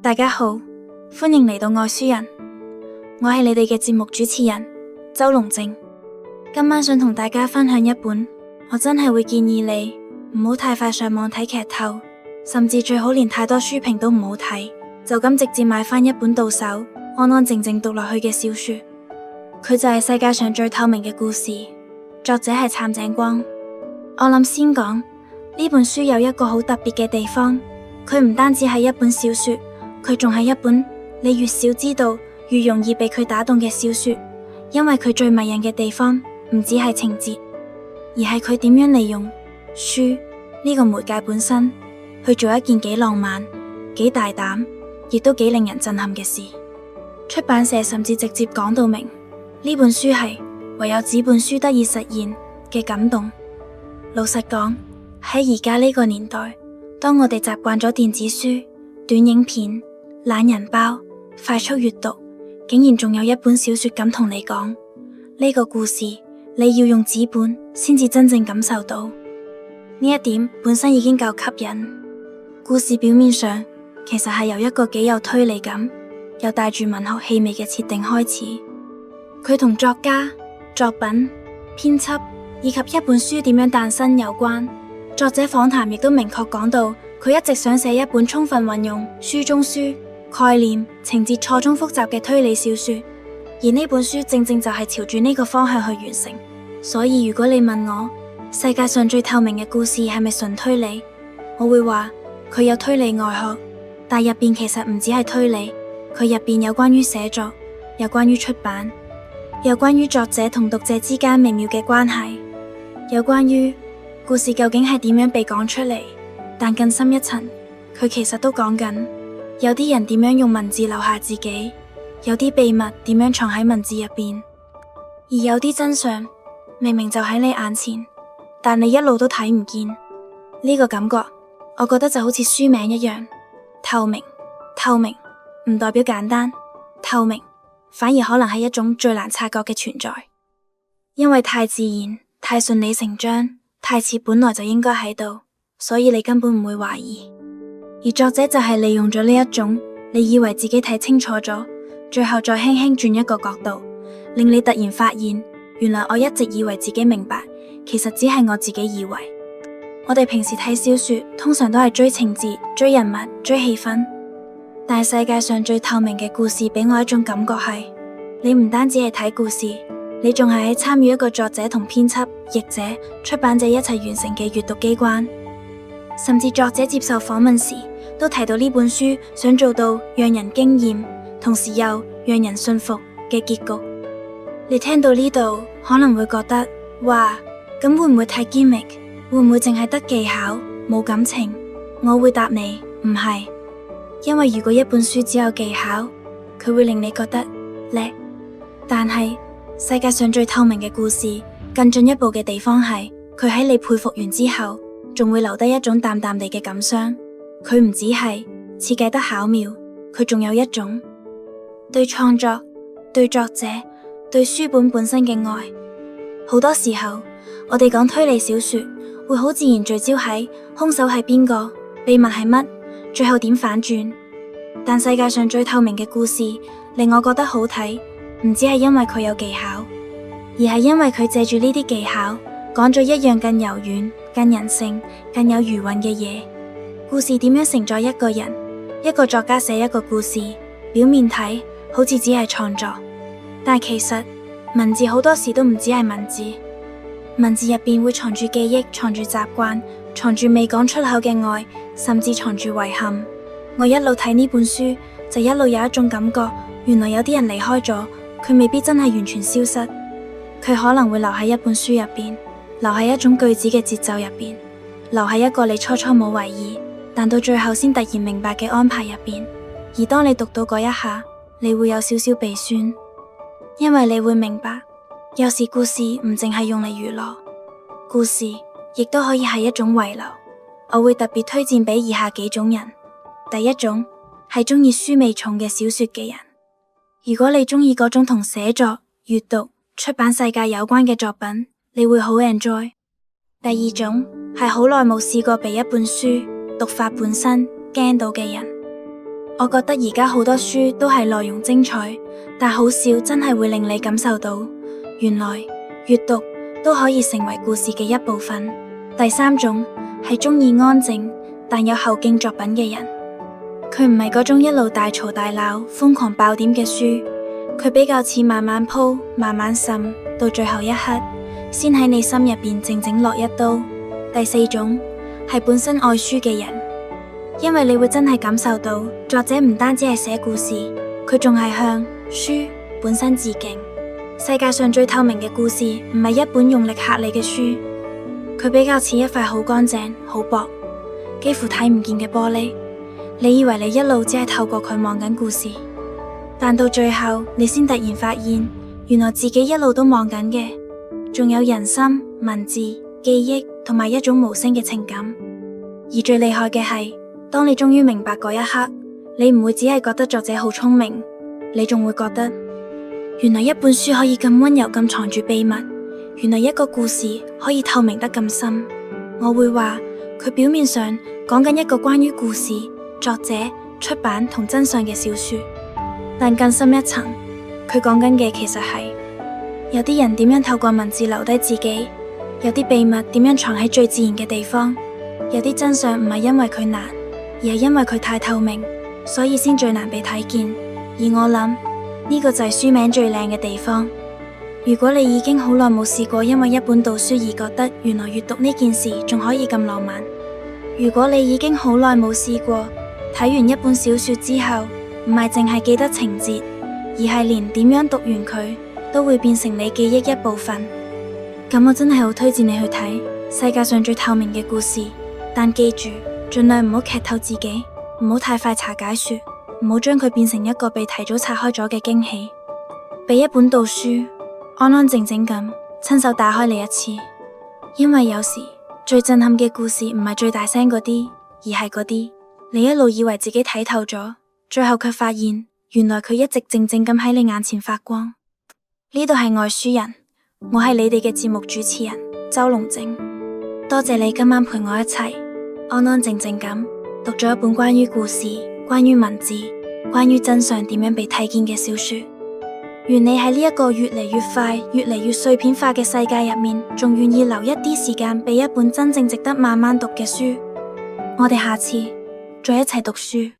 大家好，歡迎嚟到愛書人，我係你哋嘅節目主持人周龍靜。今晚想同大家分享一本，我真係會建議你唔好太快上網睇劇透，甚至最好連太多書評都唔好睇，就咁直接買返一本到手，安安靜靜讀落去嘅小說。佢就係世界上最透明嘅故事，作者係杉井光。我諗先講呢本書有一個好特別嘅地方，佢唔單止係一本小說，佢仲係一本你越少知道越容易被佢打動嘅小說。因為佢最迷人嘅地方唔只係情節，而係佢點樣利用書呢個媒介本身去做一件幾浪漫、幾大膽，亦都幾令人震撼嘅事。出版社甚至直接講到明，呢本書係唯有紙本書得以實現嘅感動。老實講，喺而家呢個年代，當我哋習慣咗電子書、短影片、懶人包、快速閱讀，竟然仲有一本小說敢同你講呢個故事，你要用紙本先至真正感受到。呢一點本身已經夠吸引。故事表面上其實係由一個幾有推理感又帶住文學氣味嘅設定開始，佢同作家、作品、編輯以及一本書點樣誕生有關。作者訪談亦都明確講到，佢一直想寫一本充分運用書中書概念、情節錯綜複雜嘅推理小說，而呢本書正正就係朝住呢個方向去完成。所以如果你問我世界上最透明嘅故事係咪純推理，我會話佢有推理外殼，但入邊其實唔只係推理，佢入邊有關於寫作，有關於出版，有關於作者同讀者之間微妙嘅關係，有關於故事究竟係點樣被講出嚟。但更深一層，佢其實都講緊有啲人點樣用文字留下自己，有啲秘密點樣藏喺文字入邊，而有啲真相明明就喺你眼前，但你一路都睇唔見。呢個感覺，我覺得就好似書名一樣，透明。透明唔代表簡單，透明反而可能係一種最難察覺嘅存在，因為太自然、太順理成章、太似本來就應該喺度，所以你根本唔會懷疑。而作者就係利用咗呢一種你以為自己睇清楚咗，最後再輕輕轉一個角度，令你突然發現，原來我一直以為自己明白，其實只係我自己以為。我哋平時睇小說通常都係追情節、追人物、追氣氛，但係世界上最透明嘅故事俾我一種感覺係，你唔單止係睇故事，你仲係喺參與一個作者同編輯、譯者、出版者一齊完成嘅閱讀機關。甚至作者接受訪問時都提到呢本書想做到讓人驚艷，同時又讓人信服嘅結局。你聽到呢度可能會覺得，哇，咁會唔會太 gimmick？ 會唔會淨係得技巧冇感情？我會答你，唔係。因為如果一本書只有技巧，佢會令你覺得叻。但係世界上最透明嘅故事，更進一步嘅地方係，佢喺你佩服完之後，仲會留低一種淡淡地嘅感傷。佢唔只係設計得巧妙，佢仲有一種對創作、對作者、對書本本身嘅愛。好多時候，我哋講推理小說，會好自然聚焦喺兇手係邊個、秘密係乜，最後點反轉。但世界上最透明嘅故事，令我覺得好睇，唔只係因為佢有技巧，而係因為佢借住呢啲技巧，講咗一樣更柔軟、更人性、更有餘韻嘅嘢。故事點樣承載一個人？一個作家寫一個故事，表面睇好似只係創作，但其實文字好多時都唔只係文字，文字入邊會藏住記憶、藏住習慣、藏住未講出口嘅愛，甚至藏住遺憾。我一路睇呢本書，就一路有一種感覺，原來有啲人離開咗，佢未必真係完全消失，佢可能會留喺一本書入邊，留喺一種句子嘅節奏入邊，留喺一個你初初冇為意，但到最後先突然明白嘅安排入邊。而當你讀到嗰一下，你會有少少鼻酸，因為你會明白，有時故事唔淨係用嚟娛樂，故事亦都可以係一種遺留。我會特別推薦俾以下幾種人。第一種係鍾意書味重嘅小說嘅人。如果你鍾意嗰種同寫作、閱讀、出版世界有關嘅作品，你會好 enjoy。第二種係好耐冇試過被一本書讀法本身驚到嘅人。我覺得而家好多書都係內容精彩，但好少真係會令你感受到，原來閱讀都可以成為故事嘅一部分。第三種係鍾意安靜但有後勁作品嘅人，佢唔係嗰種一路大嘈大鬧、瘋狂爆點嘅書，佢比較似慢慢鋪、慢慢滲，到最後一刻先喺你心入邊靜靜落一刀。第四種係本身愛書嘅人，因為你會真係感受到作者唔單止係寫故事，佢仲係向書本身致敬。世界上最透明嘅故事唔係一本用力嚇你嘅書，佢比較似一塊好乾淨、好薄、幾乎睇唔見嘅玻璃。你以為你一路只係透過佢望緊故事，但到最後你先突然發現，原來自己一路都望緊嘅仲有人心、文字、記憶同埋一種無聲嘅情感。而最厲害嘅係，當你終於明白嗰一刻，你唔會只係覺得作者好聰明，你仲會覺得原來一本書可以咁溫柔咁藏住秘密，原來一個故事可以透明得咁深。我會話佢表面上講緊一個關於故事、作者、出版同真相嘅小說，但更深一層，佢講緊嘅其實係有啲人點樣透過文字留低自己，有啲秘密點樣藏喺最自然嘅地方，有啲真相唔係因為佢難，而係因為佢太透明，所以先最難被睇見。而我諗呢個就係書名最靚嘅地方。如果你已經好耐冇試過因為一本導書而覺得原來閱讀呢件事仲可以咁浪漫，如果你已經好耐冇試過睇完一本小說之後唔係淨係記得情節，而係連點樣讀完佢都會變成你記憶一部分，咁我真係好推薦你去睇世界上最透明嘅故事。但記住，盡量唔好劇透自己，唔好太快查解說，唔好將佢變成一個被提早拆開咗嘅驚喜。俾一本導書安安靜靜咁親手打開你一次，因為有時最震撼嘅故事唔係最大聲嗰啲，而係嗰啲你一路以為自己睇透咗，最後卻發現原來佢一直靜靜咁喺你眼前發光。呢度係愛書人，我係你哋嘅節目主持人周龍靜。多謝你今晚陪我一齊安安靜靜咁讀咗一本關於故事、關於文字、關於真相點樣被睇見嘅小說。願你喺呢一個越嚟越快、越嚟越碎片化嘅世界入面，仲願意留一啲時間俾一本真正值得慢慢讀嘅書。我哋下次再一齊讀書。